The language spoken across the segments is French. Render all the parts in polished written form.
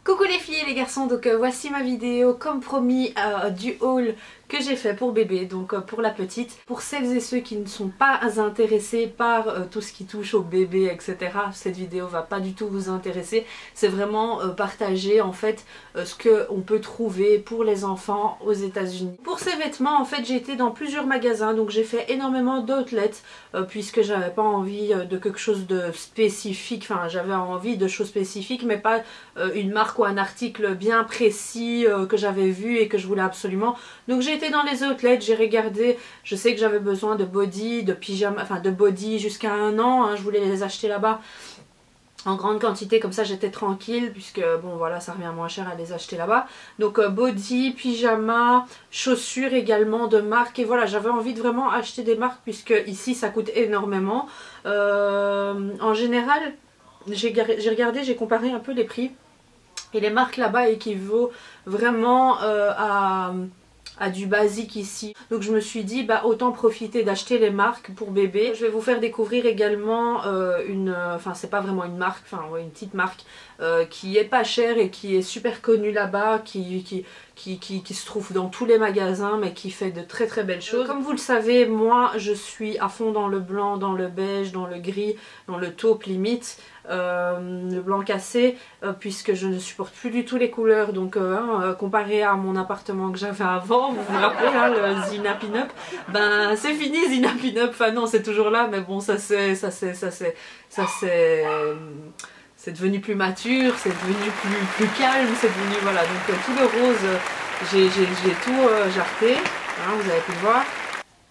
Coucou les filles et les garçons, donc voici ma vidéo comme promis du haul que j'ai fait pour bébé, donc pour la petite. Pour celles et ceux qui ne sont pas intéressés par tout ce qui touche au bébé, etc. Cette vidéo va pas du tout vous intéresser. C'est vraiment partager en fait ce qu'on peut trouver pour les enfants aux États-Unis. Pour ces vêtements, en fait, j'ai été dans plusieurs magasins, donc j'ai fait énormément d'outlets puisque j'avais pas envie de quelque chose de spécifique. Enfin, j'avais envie de choses spécifiques, mais pas une marque ou un article bien précis que j'avais vu et que je voulais absolument. Donc j'ai été dans les outlets, j'ai regardé, je sais que j'avais besoin de body, de pyjama, enfin de body jusqu'à 1 an, hein, je voulais les acheter là-bas en grande quantité, comme ça j'étais tranquille puisque bon voilà, ça revient moins cher à les acheter là-bas. Donc body, pyjama, chaussures également de marque, et voilà, j'avais envie de vraiment acheter des marques puisque ici ça coûte énormément. En général j'ai regardé, j'ai comparé un peu les prix et les marques là-bas équivaut vraiment à du basique ici. Donc je me suis dit bah autant profiter d'acheter les marques pour bébé. Je vais vous faire découvrir également enfin c'est pas vraiment une marque, enfin ouais, une petite marque qui est pas chère et qui est super connue là-bas, qui se trouve dans tous les magasins mais qui fait de très très belles choses. Comme vous le savez, moi je suis à fond dans le blanc, dans le beige, dans le gris, dans le taupe limite. Le blanc cassé puisque je ne supporte plus du tout les couleurs, donc comparé à mon appartement que j'avais avant, vous vous rappelez hein, le Zina Pin-Up, ben c'est fini Zina Pin-Up, enfin non c'est toujours là mais bon c'est devenu plus mature, c'est devenu plus calme, c'est devenu voilà, donc tout le rose j'ai tout jarté, hein, vous avez pu le voir.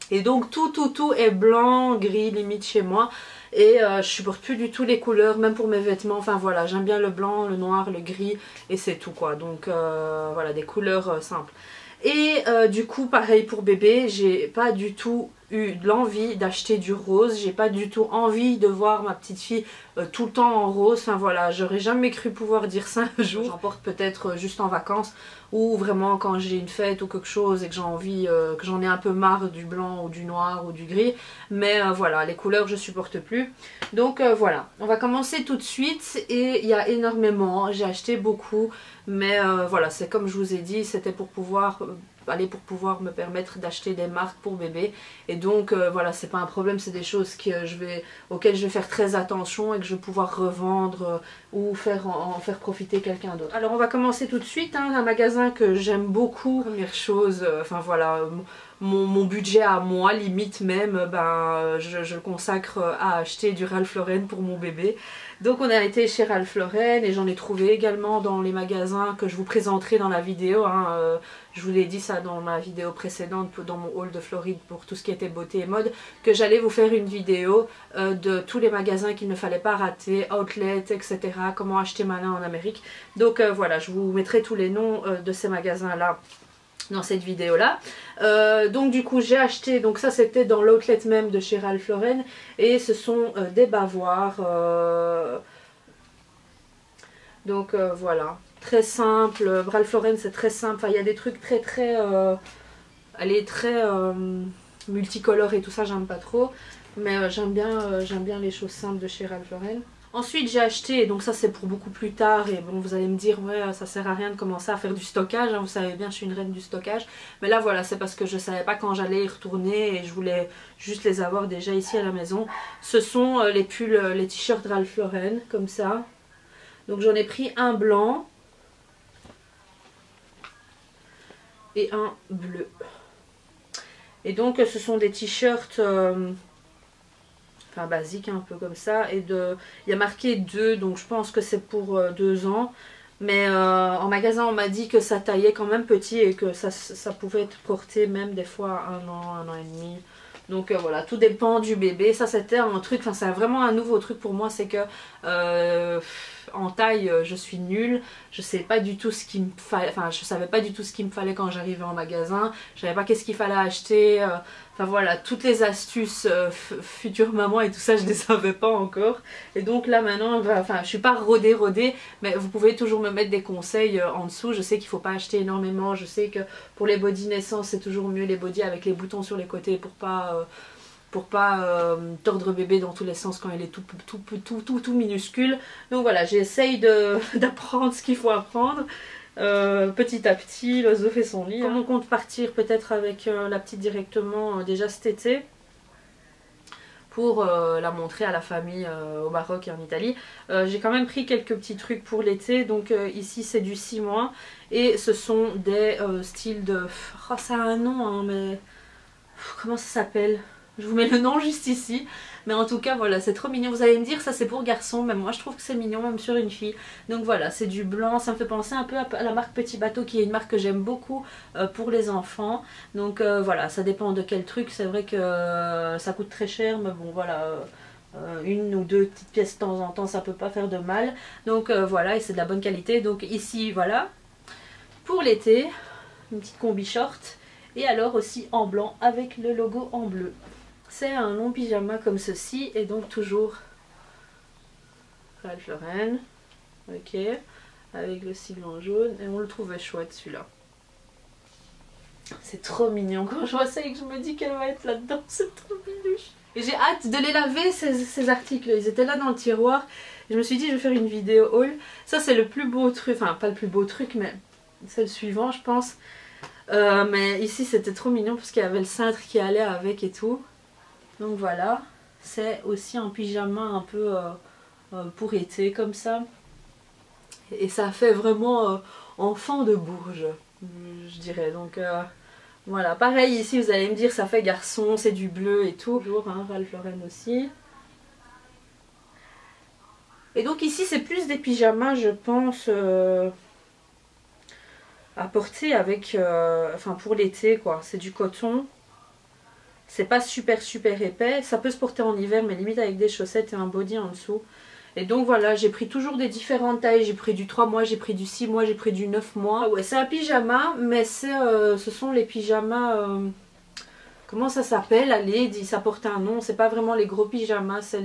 Et donc tout est blanc, gris limite chez moi. Et je supporte plus du tout les couleurs, même pour mes vêtements. Enfin voilà, j'aime bien le blanc, le noir, le gris et c'est tout quoi. Donc voilà, des couleurs simples. Et du coup pareil pour bébé, j'ai pas du tout eu l'envie d'acheter du rose, j'ai pas du tout envie de voir ma petite fille tout le temps en rose. Enfin voilà, j'aurais jamais cru pouvoir dire ça un jour. J'en porte peut-être juste en vacances ou vraiment quand j'ai une fête ou quelque chose et que j'ai envie, que j'en ai un peu marre du blanc ou du noir ou du gris. Mais voilà, les couleurs je supporte plus. Donc voilà, on va commencer tout de suite et il y a énormément, j'ai acheté beaucoup. Mais voilà, c'est comme je vous ai dit, c'était pour pouvoir me permettre d'acheter des marques pour bébé. Et donc voilà, c'est pas un problème, c'est des choses que auxquelles je vais faire très attention et que je vais pouvoir revendre ou en faire profiter quelqu'un d'autre. Alors on va commencer tout de suite, hein, un magasin que j'aime beaucoup. Première chose, enfin voilà, mon budget à moi, limite même, ben, je le consacre à acheter du Ralph Lauren pour mon bébé. Donc on a été chez Ralph Lauren et j'en ai trouvé également dans les magasins que je vous présenterai dans la vidéo. Hein. Je vous l'ai dit ça dans ma vidéo précédente, dans mon haul de Floride pour tout ce qui était beauté et mode, que j'allais vous faire une vidéo de tous les magasins qu'il ne fallait pas rater, outlet, etc. Comment acheter malin en Amérique. Donc voilà, je vous mettrai tous les noms de ces magasins là dans cette vidéo là. Donc du coup j'ai acheté, donc ça c'était dans l'outlet même de chez Ralph Lauren, et ce sont des bavoirs, donc voilà, très simple. Ralph Lauren c'est très simple, enfin il y a des trucs très elle est très multicolore et tout ça, j'aime pas trop, mais j'aime bien les choses simples de chez Ralph Lauren. Ensuite j'ai acheté, donc ça c'est pour beaucoup plus tard, et bon vous allez me dire ouais ça sert à rien de commencer à faire du stockage, hein, vous savez bien je suis une reine du stockage, mais là voilà c'est parce que je savais pas quand j'allais y retourner et je voulais juste les avoir déjà ici à la maison. Ce sont les pulls, les t-shirts Ralph Lauren comme ça, donc j'en ai pris un blanc et un bleu, et donc ce sont des t-shirts basique un peu comme ça, et il y a marqué 2, donc je pense que c'est pour 2 ans, mais en magasin on m'a dit que ça taillait quand même petit et que ça pouvait être porté même des fois 1 an et demi. Donc voilà, tout dépend du bébé. Ça c'était un truc, enfin c'est vraiment un nouveau truc pour moi, c'est que en taille je suis nulle, je sais pas du tout ce qu'il me fallait, enfin je savais pas du tout ce qu'il me fallait quand j'arrivais en magasin, je savais pas qu'est-ce qu'il fallait acheter, enfin voilà, toutes les astuces future maman et tout ça je ne les savais pas encore, et donc là maintenant, enfin je suis pas rodée, mais vous pouvez toujours me mettre des conseils en dessous. Je sais qu'il faut pas acheter énormément, je sais que pour les body naissance c'est toujours mieux les body avec les boutons sur les côtés pour pas pour pas tordre bébé dans tous les sens quand il est tout minuscule. Donc voilà, j'essaye d'apprendre ce qu'il faut apprendre. Petit à petit, l'oiseau fait son lit. Comme on compte partir peut-être avec la petite directement déjà cet été pour la montrer à la famille au Maroc et en Italie. J'ai quand même pris quelques petits trucs pour l'été. Donc ici c'est du 6 mois et ce sont des styles de... Oh, ça a un nom hein, mais... Comment ça s'appelle? Je vous mets le nom juste ici. Mais en tout cas, voilà, c'est trop mignon. Vous allez me dire, ça c'est pour garçon. Mais moi, je trouve que c'est mignon, même sur une fille. Donc voilà, c'est du blanc. Ça me fait penser un peu à la marque Petit Bateau, qui est une marque que j'aime beaucoup pour les enfants. Donc voilà, ça dépend de quel truc. C'est vrai que ça coûte très cher. Mais bon, voilà... une ou deux petites pièces de temps en temps, ça peut pas faire de mal. Donc voilà, et c'est de la bonne qualité. Donc ici, voilà. Pour l'été, une petite combi short. Et alors aussi en blanc avec le logo en bleu. C'est un long pyjama comme ceci et donc toujours Ralph Lauren, ok, avec le sigle en jaune et on le trouvait chouette celui-là. C'est trop mignon, quand je vois ça et que je me dis qu'elle va être là-dedans, c'est trop mignon. Et j'ai hâte de les laver ces articles, ils étaient là dans le tiroir. Je me suis dit je vais faire une vidéo haul. Ça c'est le plus beau truc, enfin pas le plus beau truc mais c'est le suivant je pense. Mais ici c'était trop mignon parce qu'il y avait le cintre qui allait avec et tout. Donc voilà, c'est aussi un pyjama un peu pour été comme ça. Et ça fait vraiment enfant de Bourges, je dirais. Donc voilà, pareil ici vous allez me dire ça fait garçon, c'est du bleu et tout. Toujours hein, Ralph Lauren aussi. Et donc ici c'est plus des pyjamas je pense à porter avec, enfin pour l'été quoi, c'est du coton. C'est pas super épais, ça peut se porter en hiver mais limite avec des chaussettes et un body en dessous. Et donc voilà, j'ai pris toujours des différentes tailles, j'ai pris du 3 mois, j'ai pris du 6 mois, j'ai pris du 9 mois. Ah ouais, c'est un pyjama mais ce sont les pyjamas, comment ça s'appelle? Allez, ça porte un nom, c'est pas vraiment les gros pyjamas, c'est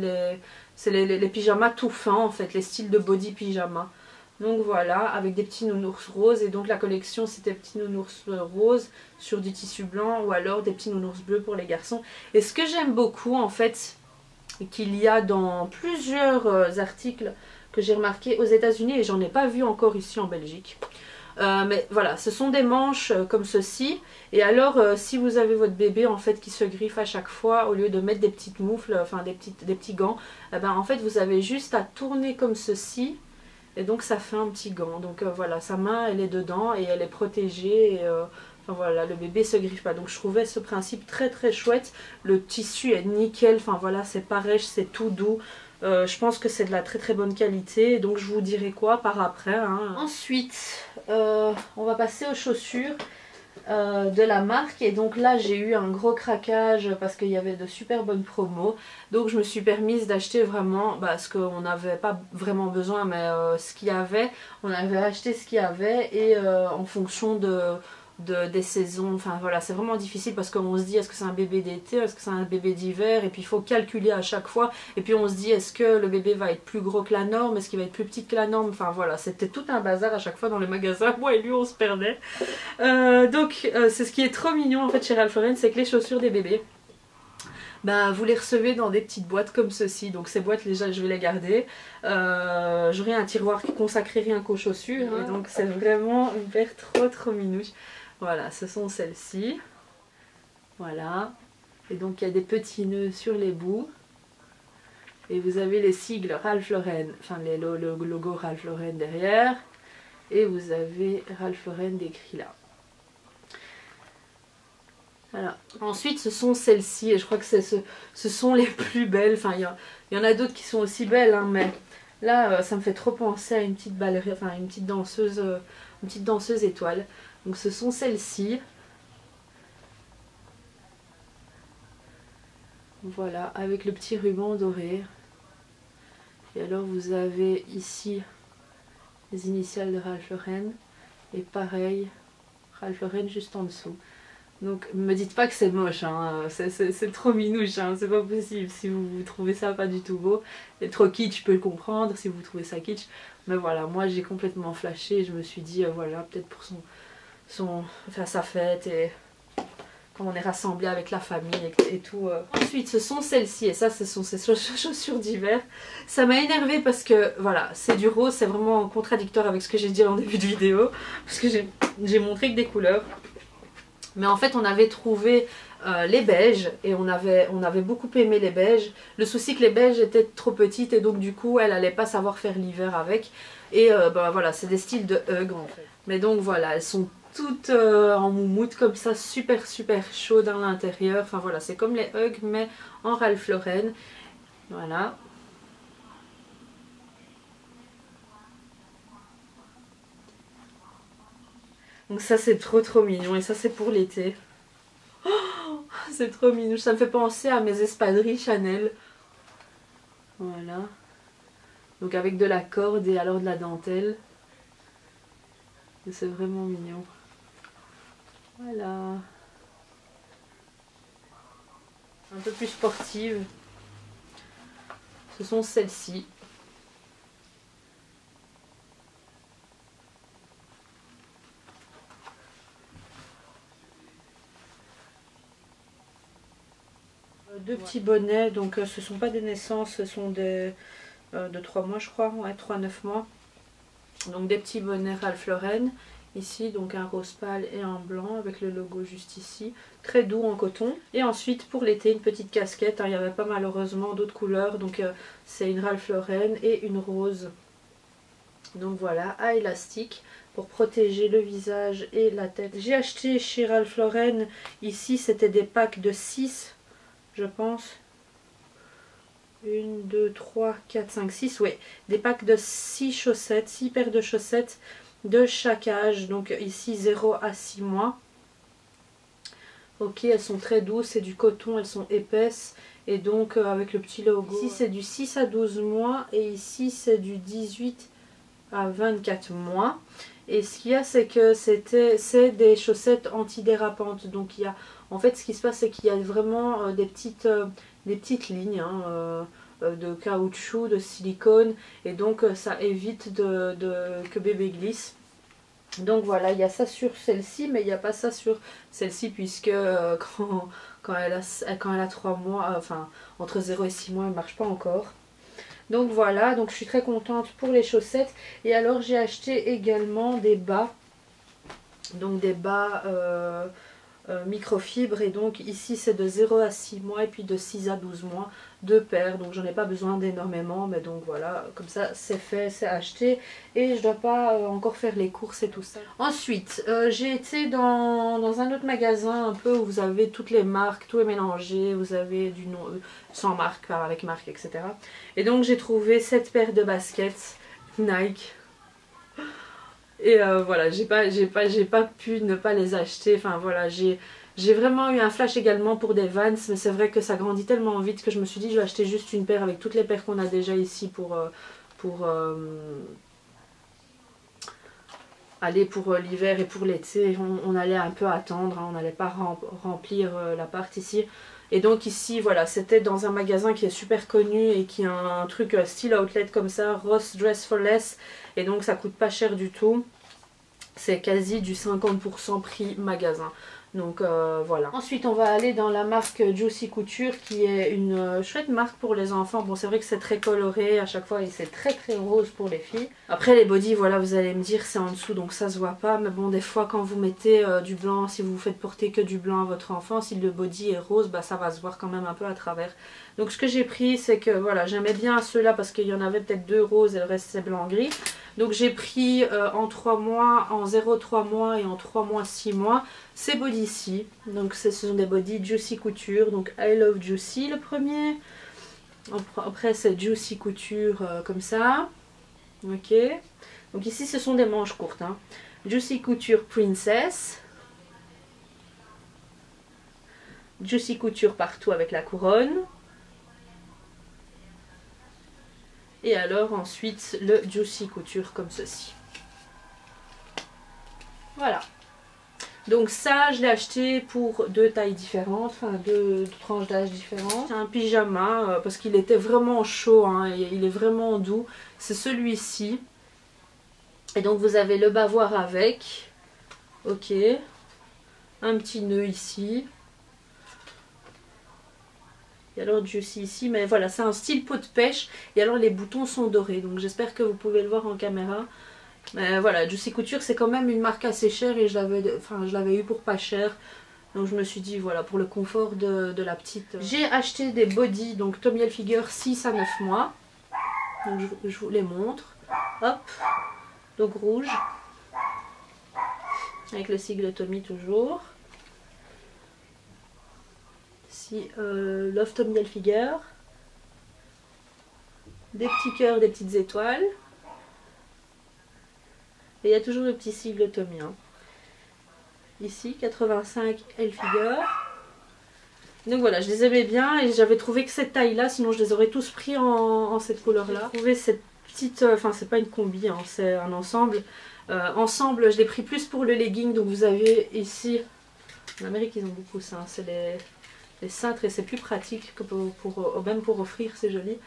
les pyjamas tout fins en fait, les styles de body pyjama. Donc voilà, avec des petits nounours roses. Et donc la collection c'était petits nounours roses sur du tissu blanc ou alors des petits nounours bleus pour les garçons. Et ce que j'aime beaucoup en fait, qu'il y a dans plusieurs articles que j'ai remarqué aux États-Unis et j'en ai pas vu encore ici en Belgique. Mais voilà, ce sont des manches comme ceci. Et alors si vous avez votre bébé en fait qui se griffe à chaque fois, au lieu de mettre des petites moufles, enfin des petits gants, ben, en fait vous avez juste à tourner comme ceci. Et donc ça fait un petit gant. Donc voilà, sa main elle est dedans et elle est protégée. Et, enfin voilà, le bébé se griffe pas. Donc je trouvais ce principe très chouette. Le tissu est nickel. Enfin voilà, c'est pareil, c'est tout doux. Je pense que c'est de la très bonne qualité. Donc je vous dirai quoi par après. Hein. Ensuite, on va passer aux chaussures de la marque. Et donc là j'ai eu un gros craquage parce qu'il y avait de super bonnes promos. Donc je me suis permise d'acheter vraiment ce qu'on n'avait pas vraiment besoin, mais ce qu'il y avait, on avait acheté ce qu'il y avait. Et en fonction des saisons, enfin voilà, c'est vraiment difficile parce qu'on se dit est-ce que c'est un bébé d'été, est-ce que c'est un bébé d'hiver, et puis il faut calculer à chaque fois, et puis on se dit est-ce que le bébé va être plus gros que la norme, est-ce qu'il va être plus petit que la norme, enfin voilà, c'était tout un bazar à chaque fois dans les magasins, moi et lui on se perdait. Donc c'est ce qui est trop mignon en fait chez Ralph Lauren, c'est que les chaussures des bébés, vous les recevez dans des petites boîtes comme ceci. Donc ces boîtes déjà je vais les garder. J'aurai un tiroir consacré rien qu'aux chaussures. Et donc c'est vraiment une paire trop minouche. Voilà, ce sont celles-ci. Voilà. Et donc il y a des petits nœuds sur les bouts. Et vous avez les sigles Ralph Lauren, enfin le logo Ralph Lauren derrière. Et vous avez Ralph Lauren décrit là. Voilà. Ensuite ce sont celles-ci et je crois que ce sont les plus belles. Enfin il y en a d'autres qui sont aussi belles hein, mais là ça me fait trop penser à une petite ballerine, enfin une petite danseuse étoile. Donc ce sont celles-ci. Voilà, avec le petit ruban doré. Et alors vous avez ici les initiales de Ralph Lauren et pareil Ralph Lauren juste en dessous. Donc me dites pas que c'est moche, hein. C'est trop minouche, hein. C'est pas possible. Si vous trouvez ça pas du tout beau, et trop kitsch, je peux le comprendre si vous trouvez ça kitsch. Mais voilà, moi j'ai complètement flashé et je me suis dit voilà, peut-être pour sa fête et quand on est rassemblés avec la famille et tout. Ensuite, ce sont celles-ci, et ça, ce sont ces chaussures d'hiver. Ça m'a énervée parce que, voilà, c'est du rose, c'est vraiment contradictoire avec ce que j'ai dit en début de vidéo, parce que j'ai montré que des couleurs. Mais en fait, on avait trouvé les beiges, et on avait beaucoup aimé les beiges. Le souci que les beiges étaient trop petites, et donc du coup, elle allait pas savoir faire l'hiver avec. Et bah, voilà, c'est des styles de Hug en fait. Mais donc voilà, elles sont toutes en moumoute comme ça, super chaudes à l'intérieur. Enfin voilà, c'est comme les Hug mais en Ralph Lauren. Voilà. Donc ça c'est trop mignon, et ça c'est pour l'été. Oh, c'est trop mignon, ça me fait penser à mes espadrilles Chanel. Voilà. Donc avec de la corde et alors de la dentelle. C'est vraiment mignon. Voilà. Un peu plus sportive. Ce sont celles-ci. Deux petits bonnets, donc ce ne sont pas des naissances, ce sont des de 3 mois je crois, ouais, 3-9 mois. Donc des petits bonnets Ralph Lauren. Ici donc un rose pâle et un blanc avec le logo juste ici, très doux en coton. Et ensuite pour l'été une petite casquette, hein, il n'y avait pas malheureusement d'autres couleurs, donc c'est une Ralph Lauren et une rose. Donc voilà, à élastique pour protéger le visage et la tête. J'ai acheté chez Ralph Lauren, ici c'était des packs de 6 je pense. 1, 2, 3, 4, 5, 6, oui. Des packs de 6 chaussettes, 6 paires de chaussettes de chaque âge. Donc ici 0 à 6 mois. Ok, elles sont très douces, c'est du coton, elles sont épaisses. Et donc avec le petit logo. Ici c'est du 6 à 12 mois et ici c'est du 18 à 24 mois. Et ce qu'il y a c'est que c'est des chaussettes antidérapantes. Donc il y a, en fait ce qui se passe c'est qu'il y a vraiment des petites lignes hein, de caoutchouc, de silicone, et donc ça évite que bébé glisse. Donc voilà, il y a ça sur celle-ci, mais il n'y a pas ça sur celle-ci puisque quand elle a 3 mois, enfin entre 0 et 6 mois, elle ne marche pas encore. Donc voilà, donc je suis très contente pour les chaussettes. Et alors j'ai acheté également des bas, donc des bas microfibre, et donc ici c'est de 0 à 6 mois et puis de 6 à 12 mois, 2 paires, donc j'en ai pas besoin d'énormément, mais donc voilà, comme ça c'est fait, c'est acheté et je dois pas encore faire les courses et tout ça. Ensuite j'ai été dans un autre magasin un peu où vous avez toutes les marques, tout est mélangé, vous avez du nom sans marque, avec marque, etc. Et donc j'ai trouvé cette paire de baskets Nike. Et voilà, j'ai pas pu ne pas les acheter. Enfin voilà, j'ai vraiment eu un flash également pour des Vans, mais c'est vrai que ça grandit tellement vite que je me suis dit je vais acheter juste une paire avec toutes les paires qu'on a déjà ici pour l'hiver et pour l'été. On allait un peu attendre, hein, on n'allait pas remplir l'appart ici. Et donc ici, voilà, c'était dans un magasin qui est super connu et qui a un truc style outlet comme ça, Ross Dress for Less. Et donc ça coûte pas cher du tout. C'est quasi du 50% prix magasin. Donc voilà. Ensuite on va aller dans la marque Juicy Couture, qui est une chouette marque pour les enfants. Bon, c'est vrai que c'est très coloré à chaque fois et c'est très rose pour les filles. Après les bodys, voilà, vous allez me dire c'est en dessous donc ça se voit pas. Mais bon, des fois quand vous mettez du blanc, si vous faites porter que du blanc à votre enfant, si le body est rose, bah ça va se voir quand même un peu à travers. Donc ce que j'ai pris, c'est que voilà, j'aimais bien ceux-là parce qu'il y en avait peut-être 2 roses et le reste c'est blanc-gris. Donc j'ai pris en 3 mois, en 0,3 mois et en 3 mois, 6 mois, ces bodys-ci. Donc ce sont des bodys Juicy Couture, donc I Love Juicy le premier. Après c'est Juicy Couture comme ça. Ok. Donc ici ce sont des manches courtes. Hein. Juicy Couture Princess. Juicy Couture partout avec la couronne. Et alors ensuite le Juicy Couture comme ceci. Voilà. Donc ça je l'ai acheté pour 2 tailles différentes, enfin 2 tranches d'âge différentes. C'est un pyjama parce qu'il était vraiment chaud hein, et il est vraiment doux. C'est celui-ci. Et donc vous avez le bavoir avec. Ok. Un petit nœud ici. Il y a alors Juicy ici, mais voilà, c'est un style peau de pêche. Et alors les boutons sont dorés, donc j'espère que vous pouvez le voir en caméra. Mais voilà, Juicy Couture, c'est quand même une marque assez chère et je l'avais eu pour pas cher. Donc je me suis dit, voilà, pour le confort de la petite. J'ai acheté des bodys, donc Tommy Hilfiger 6 à 9 mois. Donc je vous les montre. Hop, donc rouge. Avec le sigle Tommy toujours. Ici, Love Tommy Hilfiger. Des petits cœurs, des petites étoiles. Et il y a toujours le petit sigle Tommy. Hein. Ici, 85 Hilfiger. Donc voilà, je les aimais bien et j'avais trouvé que cette taille-là, sinon je les aurais tous pris en cette couleur-là. J'ai trouvé cette petite, enfin c'est pas une combi, hein, c'est un ensemble. Ensemble, je l'ai pris plus pour le legging, donc vous avez ici, en Amérique ils ont beaucoup ça, hein, c'est les cintres et c'est plus pratique que même pour offrir, c'est joli.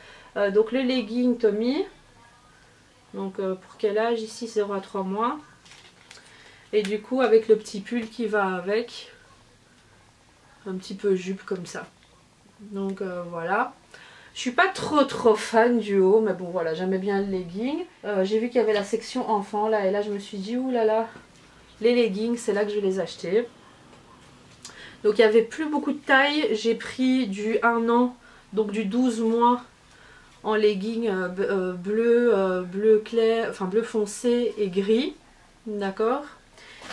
Donc le legging Tommy, donc pour quel âge ici 0 à 3 mois. Et du coup avec le petit pull qui va avec, un petit peu jupe comme ça. Donc voilà. Je suis pas trop fan du haut, mais bon voilà, j'aimais bien le legging. J'ai vu qu'il y avait la section enfant là, et là je me suis dit, oulala, les leggings, c'est là que je vais les acheter. Donc il n'y avait plus beaucoup de taille, j'ai pris du 1 an, donc du 12 mois en legging bleu clair, enfin bleu foncé et gris, d'accord.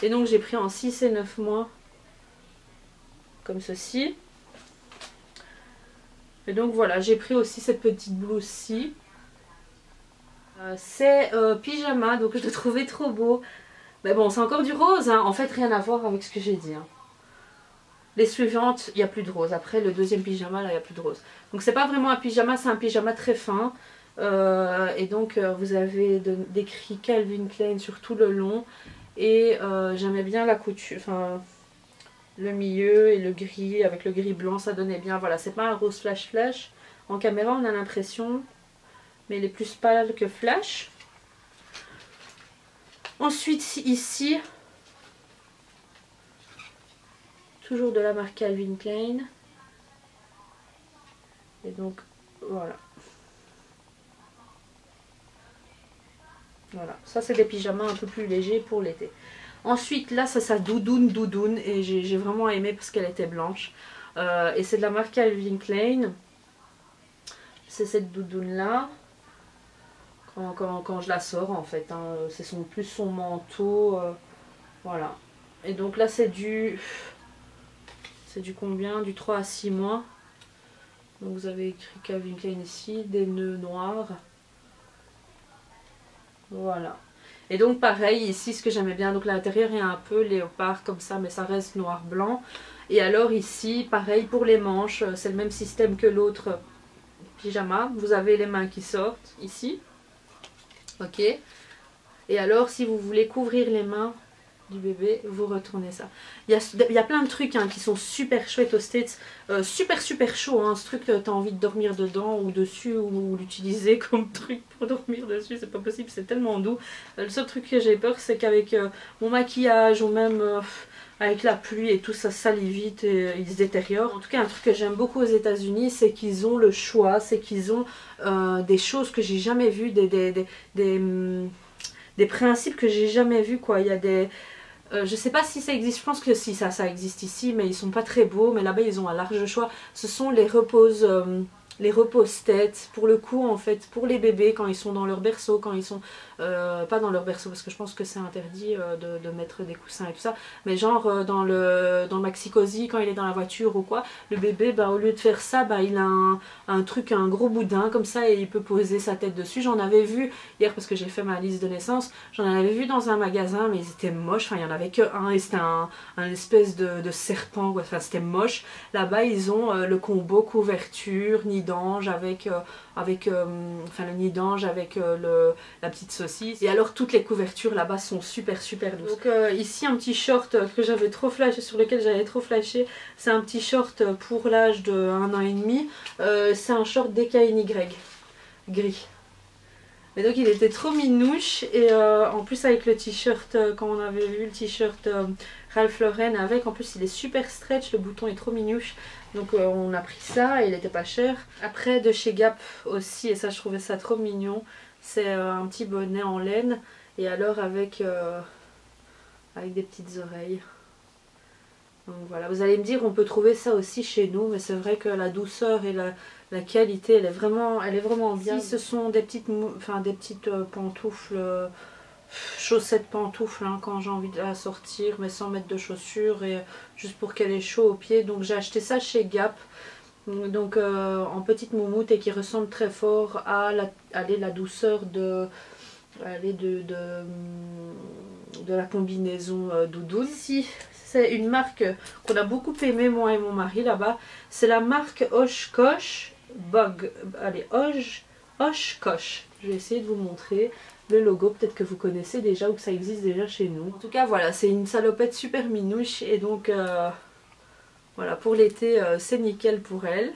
Et donc j'ai pris en 6 et 9 mois, comme ceci. Et donc voilà, j'ai pris aussi cette petite blouse-ci. C'est pyjama, donc je le trouvais trop beau. Mais bon, c'est encore du rose, hein. En fait rien à voir avec ce que j'ai dit. Hein. Les suivantes, il n'y a plus de rose. Après le deuxième pyjama, là il n'y a plus de rose. Donc c'est pas vraiment un pyjama, c'est un pyjama très fin. Et donc vous avez décrit Calvin Klein sur tout le long. Et j'aimais bien la couture, enfin le milieu et le gris, avec le gris blanc, ça donnait bien. Voilà, c'est pas un rose flash. En caméra on a l'impression, mais il est plus pâle que flash. Ensuite ici, toujours de la marque Calvin Klein. Et donc voilà. Voilà, ça c'est des pyjamas un peu plus légers pour l'été. Ensuite là c'est sa doudoune et j'ai vraiment aimé parce qu'elle était blanche. Et c'est de la marque Calvin Klein. C'est cette doudoune là. Quand je la sors en fait. Hein, c'est plus son manteau. Voilà. Et donc là c'est du... C'est du combien? Du 3 à 6 mois. Donc vous avez écrit Calvin Klein ici. Des nœuds noirs. Voilà. Et donc pareil ici ce que j'aimais bien, donc l'intérieur il y a un peu léopard comme ça mais ça reste noir blanc. Et alors ici pareil pour les manches, c'est le même système que l'autre pyjama. Vous avez les mains qui sortent ici. Ok. Et alors si vous voulez couvrir les mains du bébé, vous retournez ça. Il y a plein de trucs hein, qui sont super chouettes aux States, super chaud, hein, ce truc t'as envie de dormir dedans ou dessus ou l'utiliser comme truc pour dormir dessus, c'est pas possible, c'est tellement doux. Le seul truc que j'ai peur c'est qu'avec mon maquillage ou même avec la pluie et tout ça salit vite et il se détériore. En tout cas un truc que j'aime beaucoup aux États-Unis c'est qu'ils ont le choix, c'est qu'ils ont des choses que j'ai jamais vues, des principes que j'ai jamais vus quoi. Il y a des... je sais pas si ça existe, je pense que si ça existe ici, mais ils sont pas très beaux, mais là-bas ils ont un large choix. Ce sont les repose-têtes, pour le coup en fait, pour les bébés quand ils sont dans leur berceau, quand ils sont, pas dans leur berceau parce que je pense que c'est interdit de mettre des coussins et tout ça, mais genre dans le maxi-cosy quand il est dans la voiture ou quoi, le bébé bah, au lieu de faire ça, bah, il a un truc, un gros boudin comme ça et il peut poser sa tête dessus. J'en avais vu hier parce que j'ai fait ma liste de naissance, j'en avais vu dans un magasin mais ils étaient moches, enfin il y en avait que un et c'était un espèce de serpent, enfin c'était moche. Là-bas ils ont le combo couverture, nid d'ange avec, enfin le nid d'ange avec la petite saucisse. Et alors toutes les couvertures là-bas sont super douces. Donc ici un petit short que j'avais trop flashé, sur lequel j'avais trop flashé, c'est un petit short pour l'âge de 1 an et demi. C'est un short DKNY gris. Mais donc il était trop minouche et en plus avec le t-shirt, quand on avait vu le t-shirt Ralph Lauren avec, en plus il est super stretch, le bouton est trop minouche. Donc on a pris ça et il était pas cher. Après de chez Gap aussi, et ça je trouvais ça trop mignon, c'est un petit bonnet en laine et alors avec des petites oreilles. Donc voilà, vous allez me dire on peut trouver ça aussi chez nous, mais c'est vrai que la douceur et la qualité elle est vraiment bien. Si ce sont des petites, pantoufles, chaussettes pantoufles hein, quand j'ai envie de la sortir mais sans mettre de chaussures et juste pour qu'elle ait chaud aux pieds. Donc j'ai acheté ça chez Gap, donc en petite moumoute et qui ressemble très fort à la douceur de la combinaison doudoune. Ici c'est une marque qu'on a beaucoup aimé moi et mon mari là-bas, c'est la marque Oshkosh Bug. Allez, Oshkosh. Je vais essayer de vous montrer le logo, peut-être que vous connaissez déjà ou que ça existe déjà chez nous. En tout cas voilà, c'est une salopette super minouche et donc voilà, pour l'été c'est nickel pour elle.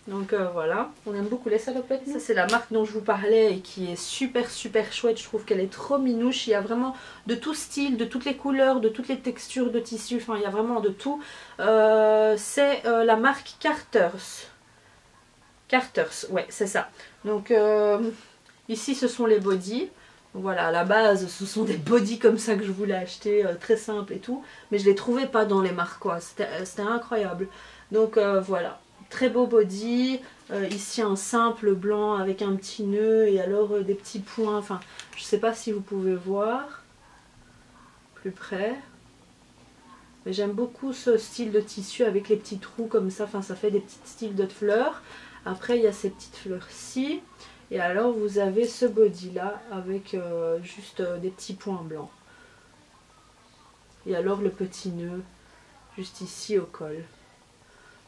Donc voilà, on aime beaucoup les salopettes. Ça c'est la marque dont je vous parlais et qui est super chouette, je trouve qu'elle est trop minouche. Il y a vraiment de tout style, de toutes les couleurs, de toutes les textures de tissu, enfin il y a vraiment de tout. C'est la marque Carter's. Carter's, ouais c'est ça. Donc ici ce sont les bodys. Voilà, à la base ce sont des bodys comme ça que je voulais acheter, très simple et tout. Mais je les trouvais pas dans les marques quoi, c'était incroyable. Donc voilà. Très beau body, ici un simple blanc avec un petit nœud et alors des petits points, enfin je sais pas si vous pouvez voir plus près, mais j'aime beaucoup ce style de tissu avec les petits trous comme ça, enfin ça fait des petits styles de fleurs. Après il y a ces petites fleurs-ci et alors vous avez ce body là avec juste des petits points blancs et alors le petit nœud juste ici au col.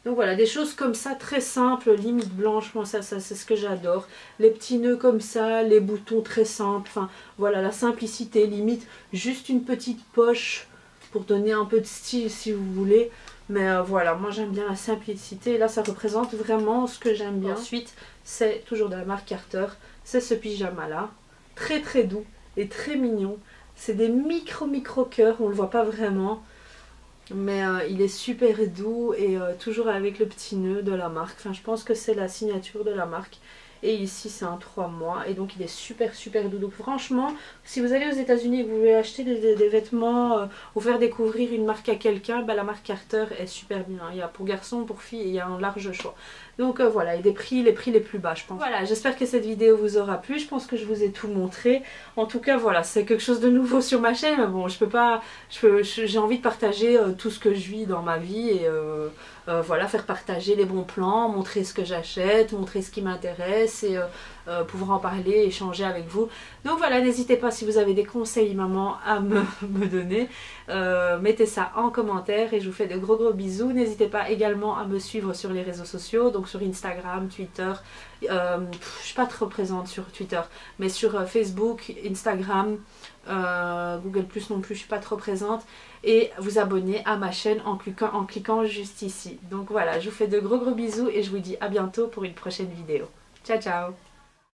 Donc voilà, des choses comme ça, très simples, limite blanche, moi ça c'est ce que j'adore. Les petits nœuds comme ça, les boutons très simples, enfin voilà, la simplicité, limite juste une petite poche pour donner un peu de style si vous voulez. Mais voilà, moi j'aime bien la simplicité et là ça représente vraiment ce que j'aime bien. Ensuite, c'est toujours de la marque Carter, c'est ce pyjama là, très doux et très mignon. C'est des micro cœurs, on le voit pas vraiment. Mais il est super doux et toujours avec le petit nœud de la marque. Enfin, je pense que c'est la signature de la marque. Et ici, c'est un 3 mois. Et donc, il est super doux. Donc, franchement, si vous allez aux États-Unis et que vous voulez acheter des vêtements ou faire découvrir une marque à quelqu'un, bah, la marque Carter est super bien. Il y a pour garçons, pour filles, il y a un large choix. Donc voilà, et les prix les plus bas, je pense. Voilà, j'espère que cette vidéo vous aura plu. Je pense que je vous ai tout montré. En tout cas, voilà, c'est quelque chose de nouveau sur ma chaîne. Mais bon, j'ai envie de partager tout ce que je vis dans ma vie et voilà, faire partager les bons plans, montrer ce que j'achète, montrer ce qui m'intéresse et pouvoir en parler, échanger avec vous. Donc voilà, n'hésitez pas si vous avez des conseils maman à me donner. Mettez ça en commentaire et je vous fais de gros bisous. N'hésitez pas également à me suivre sur les réseaux sociaux, donc sur Instagram, Twitter. Je suis pas trop présente sur Twitter, mais sur Facebook, Instagram, Google Plus non plus, je suis pas trop présente. Et vous abonner à ma chaîne en cliquant juste ici. Donc voilà, je vous fais de gros bisous et je vous dis à bientôt pour une prochaine vidéo. Ciao ciao!